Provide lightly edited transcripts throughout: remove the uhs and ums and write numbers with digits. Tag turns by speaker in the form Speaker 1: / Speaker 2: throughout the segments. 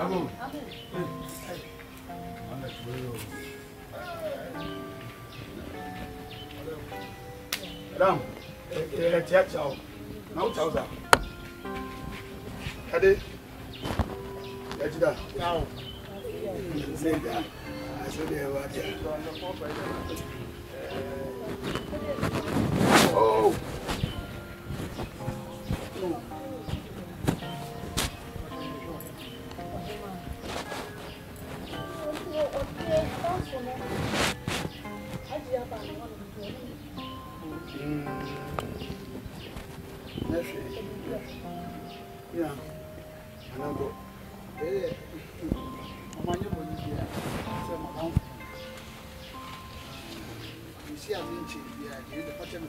Speaker 1: Amen. Madam, ciao. Now, ciao. Ade, ciao. Say that. I said they were there. Oh. Yeah, and I go. You see, I mean, the pattern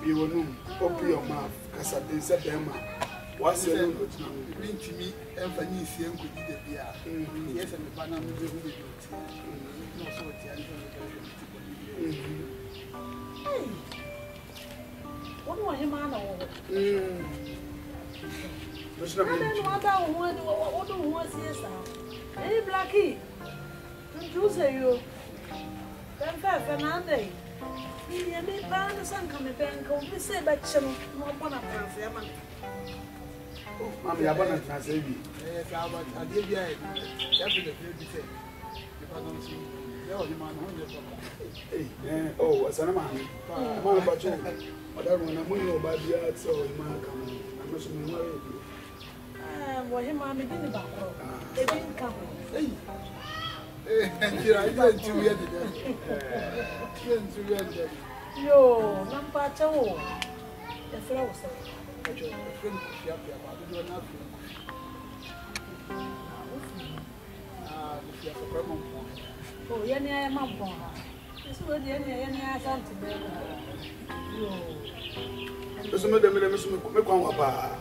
Speaker 1: be one open your mouth, because I didn't say them. What's the bring to me and Fanny and could eat the beer? Yes, and the banana will be no sort
Speaker 2: what was him on? What was his? Hey, Blackie, don't you say you? Then Fernande. You may find the sun coming back. We say back some more one of them.
Speaker 1: Mammy, I want to say,
Speaker 3: yes, I did. Definitely.
Speaker 1: Oh, what's an amount? I'm on about you. But I don't know about the art, so you might come. I'm not married.
Speaker 2: Well, him, I'm in the back. They didn't come.
Speaker 3: I didn't do it.
Speaker 2: Yo, number two. The flower.
Speaker 3: A friend of the other,
Speaker 2: oh, Yanni, I am up on her. This was the Yanni, I sent to them.
Speaker 1: There's some of them in the Mekwa.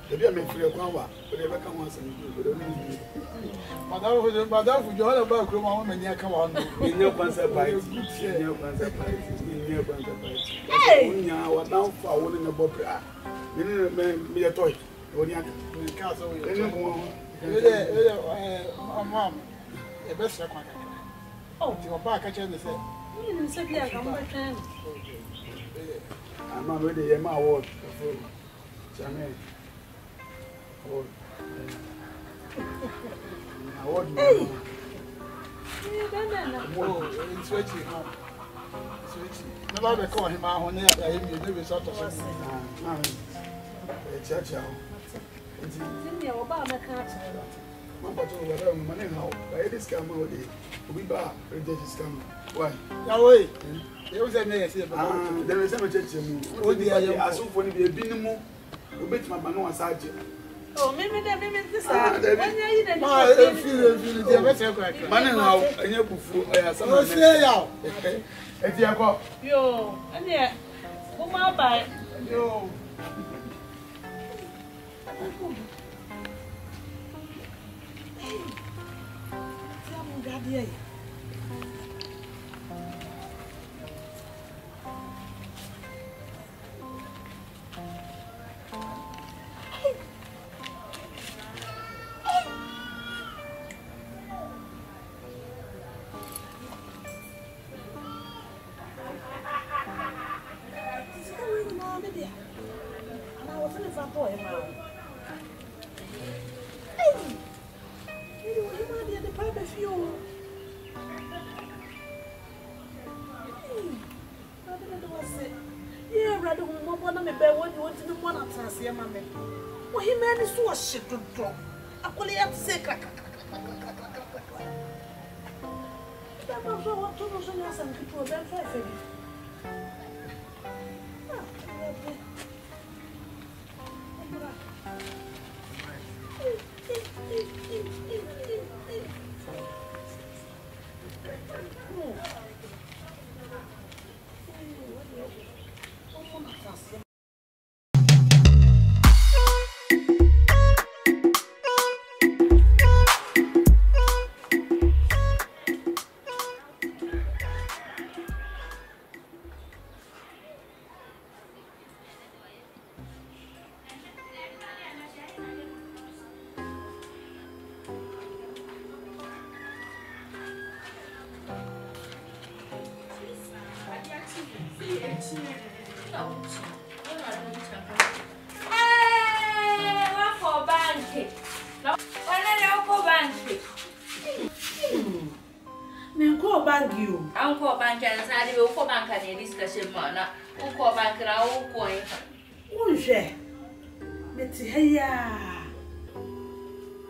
Speaker 1: The beer may free a Kawa, but they come once and do. Madame, would you all about Groma and Yakawan? In your concept, in your concept, in your concept. Hey, now, now for one in the Bopra. Me a toy. When you castle, Mom, a best record. Oh, your back, I can say.
Speaker 2: You didn't say, I come back.
Speaker 1: I'm not ready. I'm out. Charmaine.
Speaker 2: Hey!
Speaker 3: Switchy. Nobody call him out on there. I never saw something. Church.
Speaker 2: Didn't you about my car?
Speaker 1: Whatever money now. By this camera, we bar, this camera. Why?
Speaker 3: No way. There was a name.
Speaker 1: There is a church. Oh, dear, I saw for the binimo. You bet my man was sergeant.
Speaker 2: Oh, maybe this is
Speaker 1: money now, and you put some if you go,
Speaker 2: yo, and yet, who might buy yo. Well, he made this so shit to drop. I call it sick. I'm not sure what to do. So, I'm going to go to
Speaker 4: Uncle Bank and Sadie will for bank and discussion, Mana. Uncle Bank and our coin.
Speaker 2: Unje. Meti heya.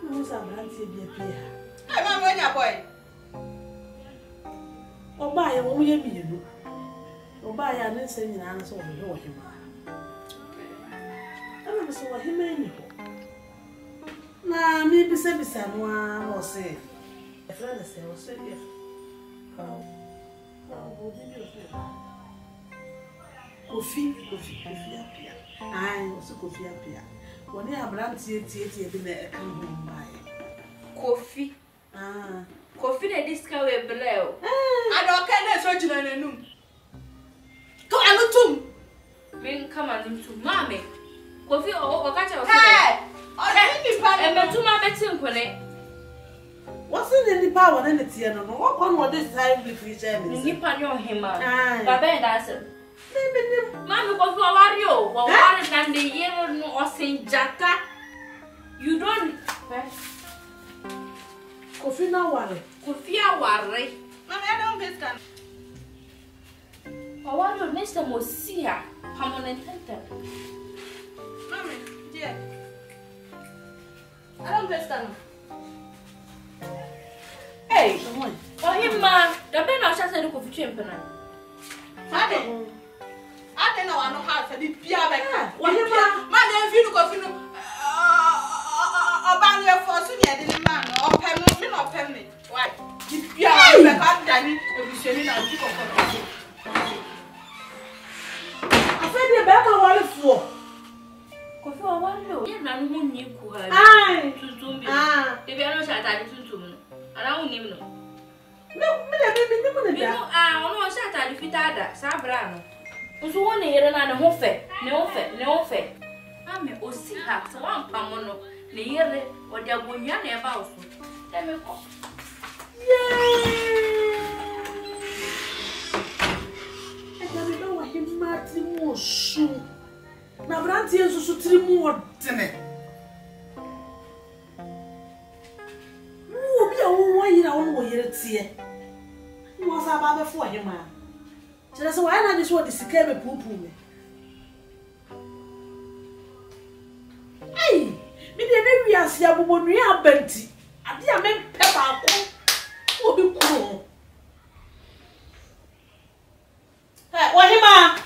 Speaker 2: Musa branti bia.
Speaker 5: Hey, mama, when your boy?
Speaker 2: Oba ya wo ye mienu. Oba ya ne se nyina na so wo he wo hema. Ana so wo hema ni ho. Na mi bisa no a no se. E fra na se wo se e. Kofi apia. Ai, wo se kofi apia. Woni abranti tie bi na e kan ho mbae.
Speaker 4: Kofi. Kofi de disca we bleo.
Speaker 5: I don't care so jina nanum. To anutum.
Speaker 4: Men come to mommy. Kofi o catch us.
Speaker 5: Hey! Oh, ni pa.
Speaker 4: E metuma betin kwele.
Speaker 2: What's in the power and the tea? No, what one this time with each other?
Speaker 4: Nipa nyo hema.
Speaker 2: Aye.
Speaker 4: Baba and answer. Mommy Kofi wario. Wa wari than the year no osinjata. You don't.
Speaker 2: Kofi na ware.
Speaker 4: Kofi aware.
Speaker 5: Mama, I don't understand.
Speaker 4: Wario Mr. Mosia. Permanent center.
Speaker 5: Mommy, dear. I don't understand.
Speaker 4: Hey, oh him ma, the ben of Shasta Kofi Chimpana.
Speaker 5: I don't know how to be Pia.
Speaker 2: What you ma?
Speaker 5: My name is Kofi. About your force, you didn't man or permanent or permanent. Why? Pia, I can't Danny, and we say, I keep on.
Speaker 2: I said the back of all for.
Speaker 4: Kofi wario. Ye na no ni ku ha.
Speaker 2: Aye.
Speaker 4: Tuntum bi. De bi ano sha tade tuntum no. Ana wo nim no.
Speaker 2: No, me na
Speaker 4: Bi no ono sha tade fitada, sa bra no. Nso wo ne yere na ne ho fe. Ame osi ha so wan pam no. Ne yere o de agonwa na e ba wo so. Let me go.
Speaker 2: Yay! I don't know him Martin mo shu. Na branti enso so trimu odene. Wo bi a wo yira wo yire tie. Wo sa ba be fo him a. Kire se wa na di so di sika be pupu me. Ai, mi de na wiase abobonu abanti. Ade a me pe ba ko. Wo bi kuro. Wa him a.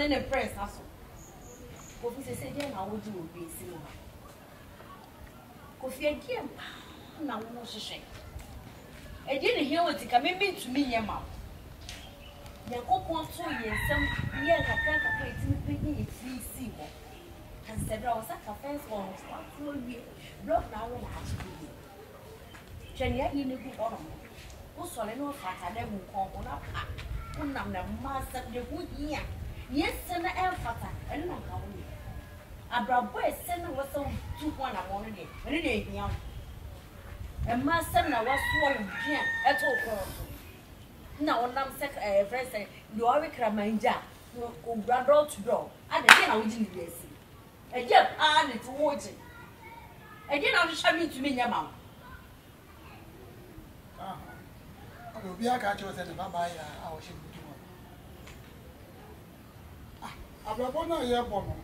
Speaker 2: The press also. Kofi say dey na wo di obi si mo. Kofi again na wo hwehwe. E dey ne here wetika me ntumi nyema. Yakopon so yensem ye kakra etimi pegi etisi mo. Kan se bra wo saka fence on start to be block na wo na achi. Chenya yi ne gu ono. Wo sole no fata dem nko na pa. Unam na masa de hu hia. Yes, na emfata eno na ka wo. Abrabo ese na wo so tu ho na mo no de. Ene de hia. Emma se na wo so wo hia eto ko. Na wonam se friend say do we kramanja o brother to do. Ade de na wo ji ni esi. Eje pa na to wo ji. Eje na wo hwa mi tu mi nyama.
Speaker 3: Obi aka cho se na baba ya a wo shi Abrabo na ye bono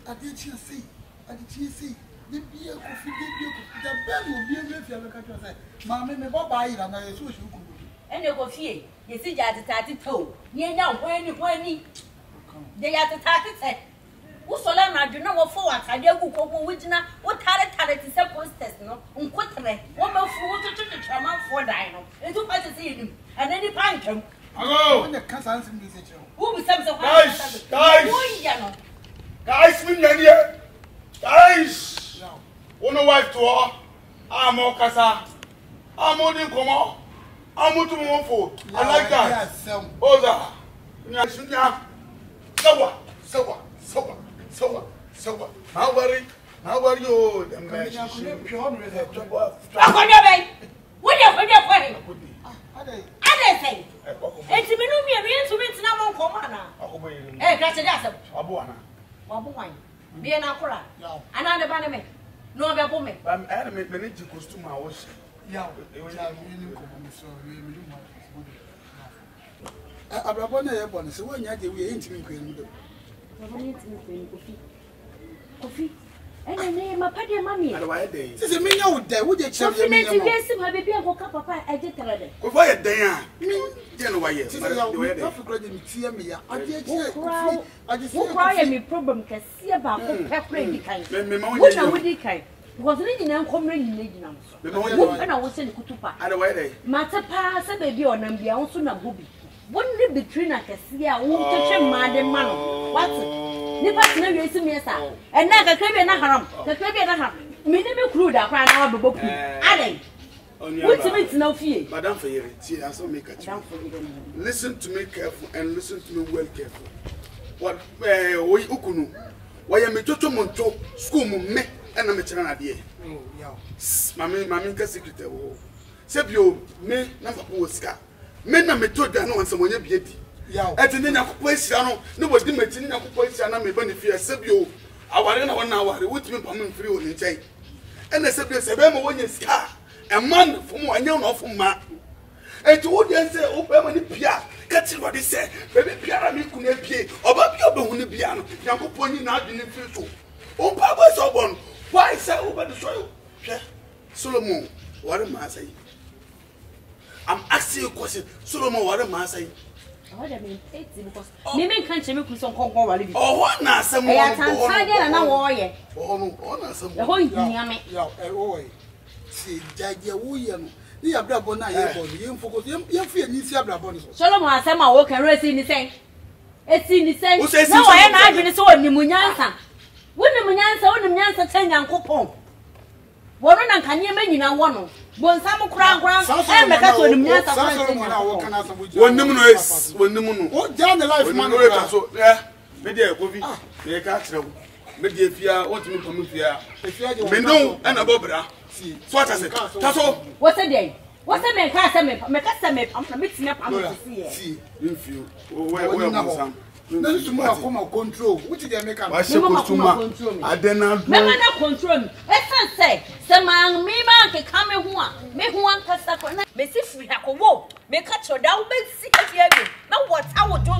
Speaker 3: ade chi si de bia ko fi da be no bia me fia me ka cho se ma me baba yi na ye so shi ku
Speaker 5: ene ko fie ye si ja tati to ni enya hwani de ya tati te wo sola na adwo na wo fo wakade agu kokko wugina wo tare ti se posters no nkotre wo ma fu wo tutu chama fo dai no edu pa se yin anani pankam
Speaker 1: Hello.
Speaker 3: When the cancer answer me say
Speaker 5: who be some
Speaker 1: Guys, we are here. Guys. Ono wife to her. Amo kasa. Amo din komo. I'm going to move for. I like that. Oza. Nyasunya. Sawa. How worry you? The man.
Speaker 5: What you say? It's me no me to me na mon komana. Eh, grazie adesso.
Speaker 1: Abuana.
Speaker 5: Wabuwan. Bien akora. Ana de bana me. No be bo me.
Speaker 1: I'm me need to costume I was.
Speaker 3: Yeah. Abrabona ye bon se wonya de we intimi kwenu do.
Speaker 5: Wabona intimi kwenu Kofi. Ene ma pade mami.
Speaker 1: Ade wa dey.
Speaker 3: Se me nya wo dey wo je chem ye me.
Speaker 5: Kofi na ti ma bebi akoka papa eje trade.
Speaker 1: Ko fa ye den a. Je no wa ye.
Speaker 3: Se ya wo dey. Kofi kro de mi tie me ya. Ade tie
Speaker 5: Kofi. Wo kra ye mi problem kase ba ko pekre di kan.
Speaker 1: Me ma
Speaker 5: wo na wo di kan. Because ni nyina nkomre nyina gina so. Wo na wo se ni kutupa.
Speaker 1: Ade wa dey.
Speaker 5: Mate pa se bebi onam bia wo so na bobi. Wonne between a kase a wo tete ma de ma no. What? Nipa tena wi esi me sa. Ena kakra bi na haram. Me ne me kru da kwa na wa beboku. Ade. What's now fear?
Speaker 1: Madam Fayere, see, I saw me catch you. Listen to me careful and listen to me well careful. What, we ukunu, why am I to monto, school me, and I'm a channel idea. Mamma, secretary. Sebio, me, number Oscar. Men are method that no one someone yet be. At the dinner question, nobody maintain a question, I may benefit Sebio. I want 1 hour, with me, coming free on the chain. And the Sebio said, I'm a scar. A man from one young off from ma. And to what you say, open money pia, catch what they say, baby piano, me couldn't pay, or baby up on the piano, young pony not in the future. Oh, Papa is up on. Why say over the soil? Solomon, what am I saying? I'm asking you a question. Solomon, what am I saying?
Speaker 5: What I mean, because Mimi can't make some conquer.
Speaker 1: Oh, what now? Some
Speaker 5: I can't now warrior.
Speaker 1: Oh, no, some
Speaker 5: the whole yammy.
Speaker 3: See, Jaja William, the Abrabona, you focus, you fear Nisi Abrabon.
Speaker 5: Solomon, some are working rest in the same. It's in the same. Who says, no, I am not even so in the Munyansa. When the Munyansa, 10 young coupon. One can you mean you one? One some crown, and the castle in Munyansa.
Speaker 1: One numerous, one numerous. What down the life man? So, yeah, maybe a coffee, they catch them. Maybe if you want to come here, if you are Mendo and a Bobra. What I said, that's all.
Speaker 5: What's a day? What's a man? I'm mixing up. See,
Speaker 1: if you where some.
Speaker 3: This is more control. Which did they make up?
Speaker 1: I should control. I did not
Speaker 5: control. Let's say, some man, me man can come in one. Make one customer. May see if we have a walk. May cut your down, but see if you have it. Now what I would do.